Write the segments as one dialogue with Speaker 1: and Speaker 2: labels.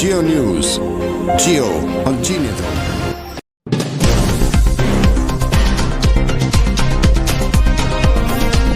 Speaker 1: Geo News. Geo ang G nito.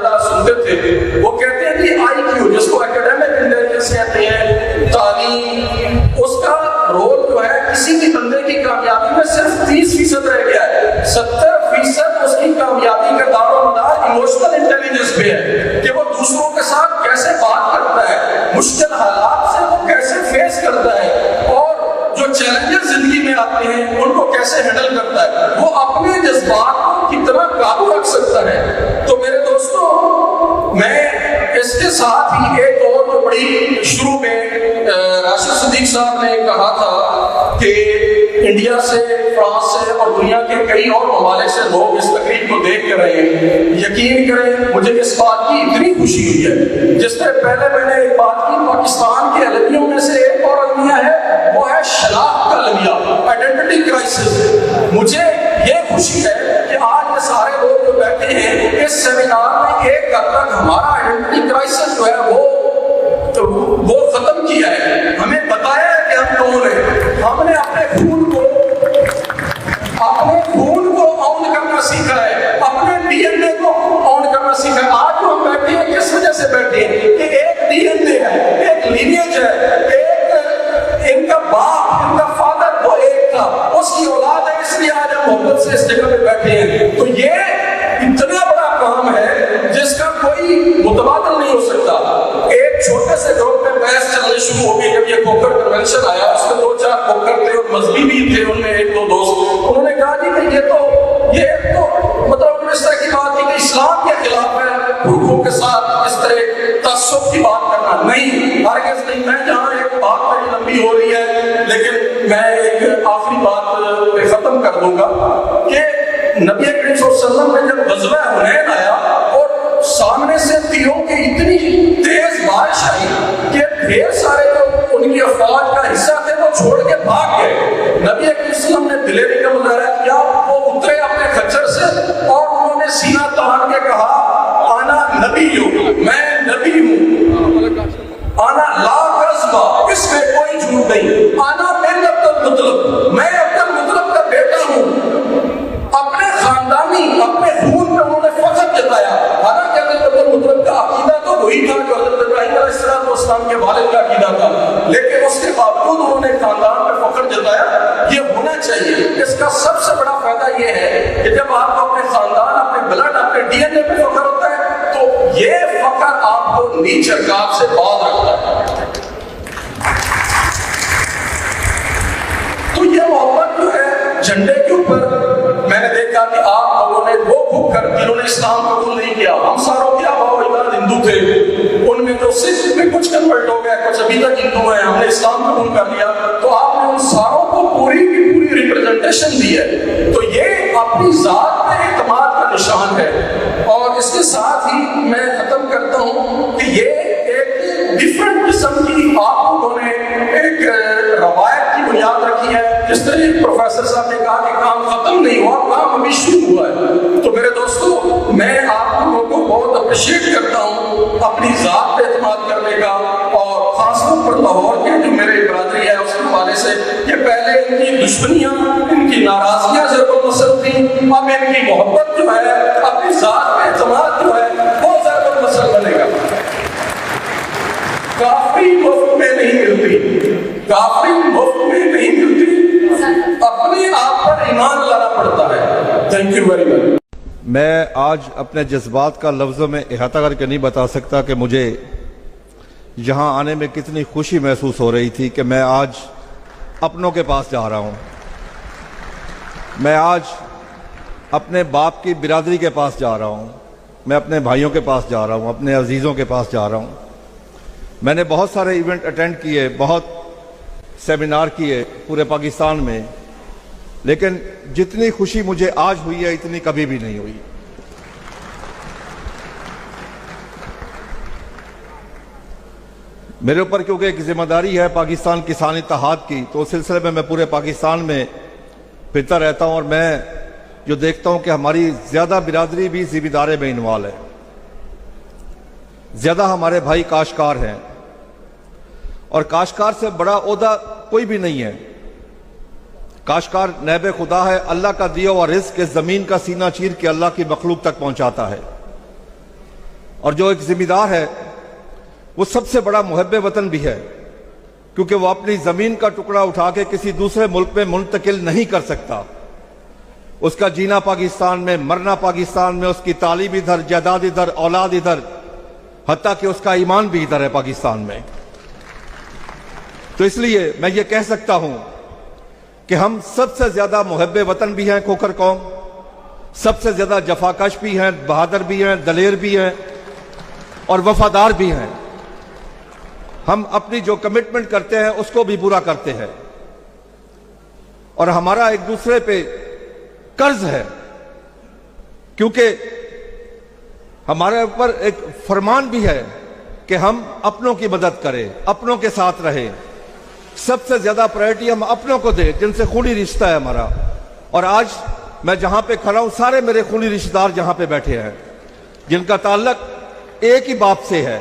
Speaker 2: زیادہ سنتے تھے، وہ کہتے ہیں کہ IQ جس کو ایکیڈیمک انٹیلیجنس کہتے ہیں، تعلیم، اس کا رول جو ہے کسی بھی بندے کی کامیابی میں صرف 30% رہ گیا ہے، 70% اس کی کامیابی کا دار و مدار ایموشنل انٹیلیجنس پہ ہے کہ وہ دوسروں کے ساتھ کیسے بات کرتا ہے، مشکل حالات سے وہ کیسے فیس کرتا ہے، اور جو چیلنجز زندگی میں آتے ہیں ان کو کیسے ہینڈل کرتا ہے، وہ اپنے جذبات کو کتنا قابو رکھ سکتا ہے۔ تو میرے دوستو، میں اس کے ساتھ ہی ایک اور جو بڑی شروع میں راشد صدیق صاحب نے کہا تھا کہ انڈیا سے، فرانس سے اور دنیا کے کئی اور ممالک سے لوگ اس تقریب کو دیکھ کر رہے ہیں، یقین کریں مجھے اس بات کی اتنی خوشی ہوئی ہے۔ جس طرح پہلے میں نے ایک بات کی، پاکستان کے المیوں میں سے ایک اور المیہ ہے، وہ ہے شناخت کا المیہ، آئیڈینٹی کرائسس۔ مجھے یہ خوشی ہے کہ آج یہ سارے لوگ جو بیٹھے ہیں اس سیمینار میں ایک حد تک ہمارا آئیڈینٹی کرائسس جو ہے وہ ختم کیا ہے، ہمیں بتایا ہے کہ ہم کون ہیں، ہم نے اپنے خون کو آن کرنا سیکھا ہے، اپنے DNA کو آن کرنا سیکھا ہے۔ آج جو ہم بیٹھے ہیں کس وجہ سے بیٹھے ہیں کہ ایک DNA ہے، ایک لینیج ہے، ایک ان کا باپ، ان کا فادر وہ ایک تھا، اس کی اولاد ہے، اس لیے آج ہم محبت سے اس جگہ پہ بیٹھے ہیں۔ تو یہ اتنا بڑا کام ہے جس کا کوئی متبادل نہیں ہو سکتا۔ ایک چھوٹے سے گروپ میں بحث چلنے شروع ہو گئی جب یہ کوکر کنونشن آیا، اس میں 2-4 کوکر تھے اور مذہبی بھی تھے، ان میں 1-2 دوست، انہوں نے کہا جی کہ یہ تو مطلب اس طرح کی بات ہے کہ اسلام کے خلاف ہے حقوق کے ساتھ اس طرح تعصب کی بات کرنا۔ نہیں، ہرگز نہیں۔ میں جہاں ایک بات میری لمبی ہو رہی ہے لیکن میں ایک آخری بات پہ ختم کر دوں گا کہ نبی کریم صلی اللہ علیہ وسلم نے جب غزوہ حنین آیا اور سامنے سے تیروں کی اتنی تیز بارش آئی کہ ڈھیر سارے جو ان کی افواج کا حصہ تھے وہ چھوڑ کے بھاگ گئے۔ نبی کریم صلی اللہ علیہ وسلم نے دلیری کا مظاہرہ کیا، وہ اترے اپنے خچر سے اور انہوں نے سینہ تان کے کہا آنا نبی ہوں، میں نبی ہوں، آنا لا کذبہ، اس میں کوئی جھوٹ نہیں، آنا من عبد المطلب، میں عبد المطلب کا بیٹا ہوں۔ اپنے خاندانی، اپنے خون پہ انہوں نے فخر جتایا، حالانکہ عبد المطلب کا عقیدہ تو وہی تھا جو حضرت ابراہیم علیہ السلام کے والد کا عقیدہ تھا، لیکن اس کے باوجود انہوں نے خاندان پہ فخر جتایا۔ یہ ہونا چاہیے۔ اس کا سب سے بڑا فائدہ یہ ہے کہ جب آپ کو اپنے خاندان، اپنے بلڈ، اپنے DNA پہ فخر ہوتا ہے تو یہ فخر آپ کو نیچ رکاب سے باز رکھتا ہے۔ تو یہ محبت جو ہے جھنڈے کے اوپر، میں نے دیکھا کہ آپ لوگوں نے وہ کھو کر جنہوں نے اسلام قبول نہیں کیا، ہم ساروں کے آبا و اجداد ہندو تھے، ان میں تو سکھ میں کچھ کنورٹ ہو گیا، کچھ ابھی تک ہندو ہیں، ہم نے اسلام قبول کر لیا، تو آپ نے ان ساروں کو پوری کی پوری ریپرزنٹیشن دی ہے۔ تو یہ اپنی ذات پہ اعتماد کا نشان ہے۔ اور اس کے ساتھ ہی میں ختم کرتا ہوں کہ یہ ایک ڈفرنٹ قسم کی آپ لوگوں نے ایک روایت کی بنیاد رکھی ہے۔ جس طرح پروفیسر صاحب نے کہا کہ کام ختم نہیں ہوا، کام ابھی شروع ہوا ہے۔ تو میرے دوستو، میں آپ لوگوں کو بہت اپریشیٹ کرتا ہوں اپنی ذات پہ اعتماد کرنے کا، اور خاص طور پر لاہور کے جو میرے برادری ہے اس کے حوالے سے، یہ پہلے ان کی دشمنیاں، ان کی ناراضگیاں ضرب المثل تھیں، اب ان کی محبت جو ہے، اپنی ذات پہ اعتماد جو ہے وہ ضرب المثل بنے گا۔ کافی مفت میں نہیں ملتی، کافی مفت میں نہیں ملتی، اپنے آپ پر ایمان لانا پڑتا ہے۔ Thank you very much.
Speaker 3: میں آج اپنے جذبات کا لفظوں میں احاطہ کر کے نہیں بتا سکتا کہ مجھے یہاں آنے میں کتنی خوشی محسوس ہو رہی تھی کہ میں آج اپنوں کے پاس جا رہا ہوں، میں آج اپنے باپ کی برادری کے پاس جا رہا ہوں، میں اپنے بھائیوں کے پاس جا رہا ہوں، اپنے عزیزوں کے پاس جا رہا ہوں۔ میں نے بہت سارے ایونٹ اٹینڈ کیے، بہت سیمینار کیے پورے پاکستان میں، لیکن جتنی خوشی مجھے آج ہوئی ہے اتنی کبھی بھی نہیں ہوئی۔ میرے اوپر کیونکہ ایک ذمہ داری ہے پاکستان کسان اتحاد کی، تو اس سلسلے میں پورے پاکستان میں پھرتا رہتا ہوں، اور میں جو دیکھتا ہوں کہ ہماری زیادہ برادری بھی زمینداری میں انوالو ہے، زیادہ ہمارے بھائی کاشتکار ہیں، اور کاشتکار سے بڑا عہدہ کوئی بھی نہیں ہے۔ کاشتکار نیب خدا ہے، اللہ کا دیا ہوا رزق اس زمین کا سینہ چیر کے اللہ کی مخلوق تک پہنچاتا ہے۔ اور جو ایک ذمہ ہے وہ سب سے بڑا محب وطن بھی ہے، کیونکہ وہ اپنی زمین کا ٹکڑا اٹھا کے کسی دوسرے ملک میں منتقل نہیں کر سکتا۔ اس کا جینا پاکستان میں، مرنا پاکستان میں، اس کی تعلیم ادھر، جائیداد ادھر، اولاد ادھر، حتیٰ کہ اس کا ایمان بھی ادھر ہے پاکستان میں۔ تو اس لیے میں یہ کہہ سکتا ہوں کہ ہم سب سے زیادہ محب وطن بھی ہیں کھوکھر قوم، سب سے زیادہ جفاکش بھی ہیں، بہادر بھی ہیں، دلیر بھی ہیں اور وفادار بھی ہیں۔ ہم اپنی جو کمٹمنٹ کرتے ہیں اس کو بھی پورا کرتے ہیں، اور ہمارا ایک دوسرے پہ قرض ہے، کیونکہ ہمارے اوپر ایک فرمان بھی ہے کہ ہم اپنوں کی مدد کریں، اپنوں کے ساتھ رہیں، سب سے زیادہ پرائرٹی ہم اپنوں کو دیں جن سے خونی رشتہ ہے ہمارا۔ اور آج میں جہاں پہ کھڑا ہوں سارے میرے خونی رشتہ دار جہاں پہ بیٹھے ہیں، جن کا تعلق ایک ہی باپ سے ہے،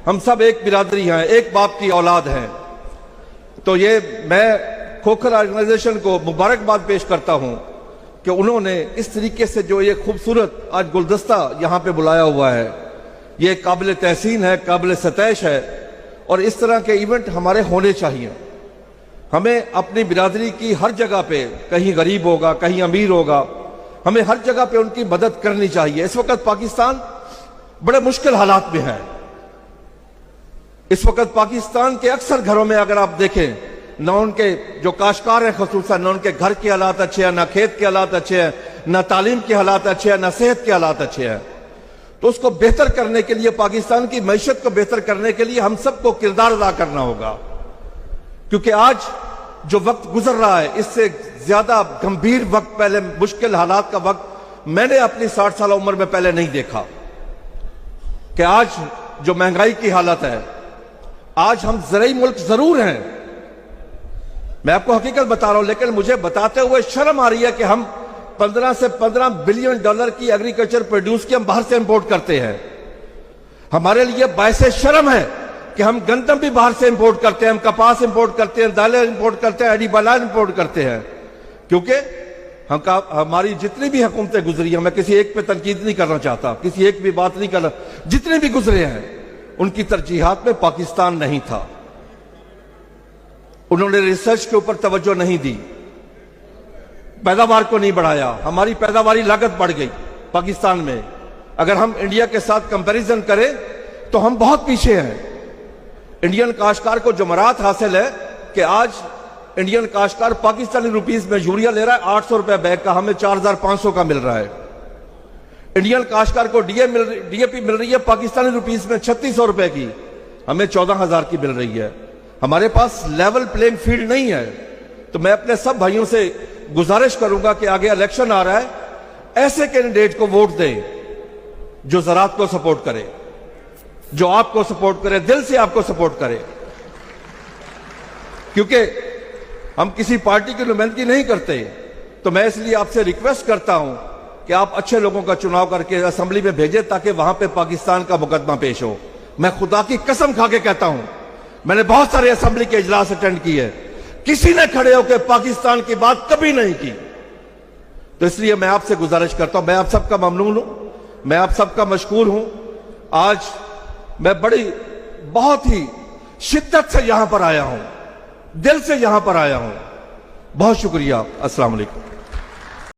Speaker 3: ہم سب ایک برادری ہیں، ایک باپ کی اولاد ہیں۔ تو یہ میں کھوکھر آرگنائزیشن کو مبارکباد پیش کرتا ہوں کہ انہوں نے اس طریقے سے جو یہ خوبصورت آج گلدستہ یہاں پہ بلایا ہوا ہے، یہ قابل تحسین ہے، قابل ستائش ہے، اور اس طرح کے ایونٹ ہمارے ہونے چاہیے۔ ہمیں اپنی برادری کی ہر جگہ پہ، کہیں غریب ہوگا، کہیں امیر ہوگا، ہمیں ہر جگہ پہ ان کی مدد کرنی چاہیے۔ اس وقت پاکستان بڑے مشکل حالات میں ہے۔ اس وقت پاکستان کے اکثر گھروں میں اگر آپ دیکھیں، نہ ان کے جو کاشتکار ہیں خصوصاً، نہ ان کے گھر کے حالات اچھے ہیں، نہ کھیت کے حالات اچھے ہیں، نہ تعلیم کے حالات اچھے ہیں، نہ صحت کے حالات اچھے ہیں۔ تو اس کو بہتر کرنے کے لیے، پاکستان کی معیشت کو بہتر کرنے کے لیے ہم سب کو کردار ادا کرنا ہوگا، کیونکہ آج جو وقت گزر رہا ہے اس سے زیادہ گمبھیر وقت پہلے، مشکل حالات کا وقت میں نے اپنی 60 سالہ عمر میں پہلے نہیں دیکھا۔ کہ آج جو مہنگائی کی حالت ہے، آج ہم زرعی ملک ضرور ہیں، میں آپ کو حقیقت بتا رہا ہوں، لیکن مجھے بتاتے ہوئے شرم آ رہی ہے کہ ہم 15 سے 15 بلین ڈالر کی ایگریکلچر پروڈیوس کی ہم باہر سے امپورٹ کرتے ہیں۔ ہمارے لیے باعث شرم ہے کہ ہم گندم بھی باہر سے امپورٹ کرتے ہیں، ہم کپاس امپورٹ کرتے ہیں، دالیں امپورٹ کرتے ہیں، ایڈی بالائن امپورٹ کرتے ہیں، کیونکہ ہماری جتنی بھی حکومتیں گزری ہیں، میں کسی ایک پہ تنقید نہیں کرنا چاہتا، کسی ایک بھی بات نہیں کرنا، جتنے بھی گزرے ہیں ان کی ترجیحات میں پاکستان نہیں تھا۔ انہوں نے ریسرچ کے اوپر توجہ نہیں دی، پیداوار کو نہیں بڑھایا، ہماری پیداواری لاگت بڑھ گئی پاکستان میں۔ اگر ہم انڈیا کے ساتھ کمپیریزن کریں تو ہم بہت پیچھے ہیں۔ انڈین کاشتکار کو جمہوریت حاصل ہے کہ آج انڈین کاشتکار پاکستانی روپیز میں یوریا لے رہا ہے 800 روپے بیگ کا، ہمیں 4500 کا مل رہا ہے۔ انڈین کاشتکار کو ڈی اے پی مل رہی ہے پاکستانی روپیز میں 3600 روپے کی، ہمیں 14000 کی مل رہی ہے۔ ہمارے پاس لیول پلینگ فیلڈ نہیں ہے۔ تو میں اپنے سب بھائیوں سے گزارش کروں گا کہ آگے الیکشن آ رہا ہے، ایسے کینڈیڈیٹ کو ووٹ دیں جو زراعت کو سپورٹ کرے، جو آپ کو سپورٹ کرے، دل سے آپ کو سپورٹ کرے، کیونکہ ہم کسی پارٹی کی نمائندگی نہیں کرتے۔ تو میں اس لیے آپ سے ریکویسٹ کرتا ہوں کہ آپ اچھے لوگوں کا چناؤ کر کے اسمبلی میں بھیجیں تاکہ وہاں پہ پاکستان کا مقدمہ پیش ہو۔ میں خدا کی قسم کھا کے کہتا ہوں، میں نے بہت سارے اسمبلی کے اجلاس اٹینڈ کیے، کسی نے کھڑے ہو کے پاکستان کی بات کبھی نہیں کی۔ تو اس لیے میں آپ سے گزارش کرتا ہوں، میں آپ سب کا ممنون ہوں، میں آپ سب کا مشکور ہوں۔ آج میں بہت ہی شدت سے یہاں پر آیا ہوں، دل سے یہاں پر آیا ہوں۔ بہت شکریہ۔ السلام علیکم۔